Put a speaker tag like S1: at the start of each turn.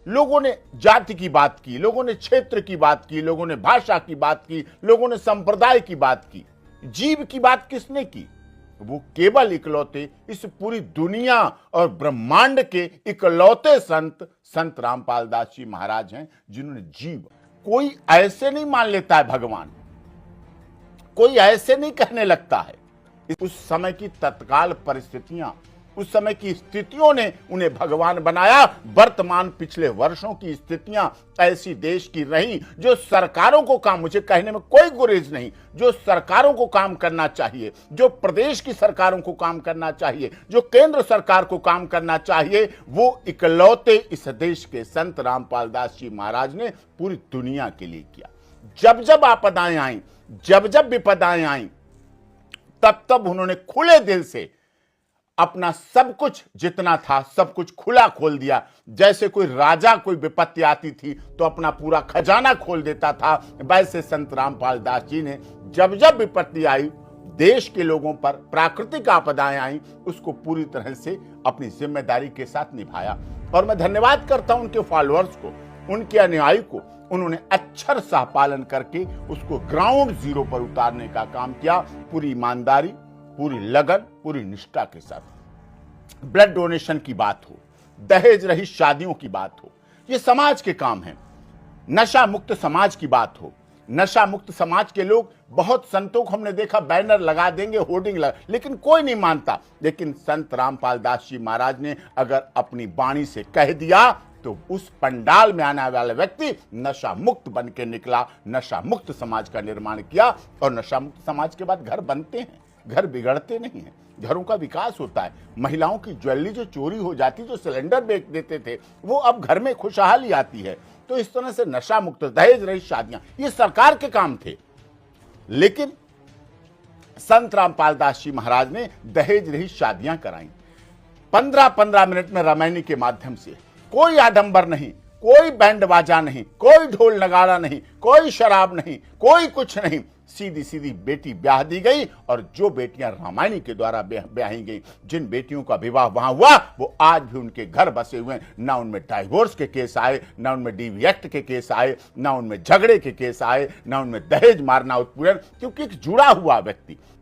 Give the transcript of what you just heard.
S1: लोगों ने जाति की बात की, लोगों ने क्षेत्र की बात की, लोगों ने भाषा की बात की, लोगों ने संप्रदाय की बात की। जीव की बात किसने की? वो केवल इकलौते इस पूरी दुनिया और ब्रह्मांड के इकलौते संत रामपाल दास जी महाराज हैं, जिन्होंने जीव, कोई ऐसे नहीं मान लेता है भगवान, कोई ऐसे नहीं कहने लगता है। उस समय की तत्काल परिस्थितियां, उस समय की स्थितियों ने उन्हें भगवान बनाया। वर्तमान पिछले वर्षों की स्थितियां ऐसी देश की रही जो सरकारों को काम, मुझे कहने में कोई गुरेज नहीं, जो सरकारों को काम करना चाहिए, जो प्रदेश की सरकारों को काम करना चाहिए, जो केंद्र सरकार को काम करना चाहिए, वो इकलौते इस देश के संत रामपाल दास जी महाराज ने पूरी दुनिया के लिए किया। जब जब आपदाएं आई, जब जब विपदाएं आई, तब तब उन्होंने खुले दिल से अपना सब कुछ जितना था सब कुछ खुला खोल दिया। जैसे कोई राजा कोई विपत्ति आती थी तो अपना पूरा खजाना खोल देता था, वैसे संत रामपाल दास जी ने जब जब विपत्ति आई, देश के लोगों पर प्राकृतिक आपदाएं आई, उसको पूरी तरह से अपनी जिम्मेदारी के साथ निभाया। और मैं धन्यवाद करता हूं उनके फॉलोअर्स को, उनके अनुयायी को। उन्होंने अक्षर सह पालन करके उसको ग्राउंड जीरो पर उतारने का काम किया, पूरी ईमानदारी, पूरी लगन, पूरी निष्ठा के साथ। ब्लड डोनेशन की बात हो, दहेज रहित शादियों की बात हो, ये समाज के काम है। नशा मुक्त समाज की बात हो, नशा मुक्त समाज के लोग, बहुत संतों को हमने देखा बैनर लगा देंगे, होर्डिंग लगा, लेकिन कोई नहीं मानता। लेकिन संत रामपाल दास जी महाराज ने अगर अपनी वाणी से कह दिया तो उस पंडाल में आने वाला व्यक्ति नशा मुक्त बन के निकला, नशा मुक्त समाज का निर्माण किया। और नशा मुक्त समाज के बाद घर बनते हैं, घर बिगड़ते नहीं हैं, घरों का विकास होता है। महिलाओं की ज्वेलरी जो चोरी हो जाती, जो सिलेंडर बेच देते थे, वो अब घर में खुशहाली आती है। तो इस तरह से नशा मुक्त, दहेज रहित शादियां, ये सरकार के काम थे। लेकिन संत रामपाल दास जी महाराज ने दहेज रहित शादियां कराई 15-15 मिनट में रामायणी के माध्यम से। कोई आडंबर नहीं, कोई बैंड बाजा नहीं, कोई ढोल नगाड़ा नहीं, कोई शराब नहीं, कोई कुछ नहीं। सीधी सीधी बेटी ब्याह दी गई। और जो बेटियां रामायणी के द्वारा ब्याही गई, जिन बेटियों का विवाह वहां हुआ, वो आज भी उनके घर बसे हुए हैं। ना उनमें डाइवोर्स के केस आए, ना उनमें डीवी एक्ट के केस आए, ना उनमें झगड़े के केस आए, ना उनमें दहेज मारना उत्पीड़न, क्योंकि एक जुड़ा हुआ व्यक्ति,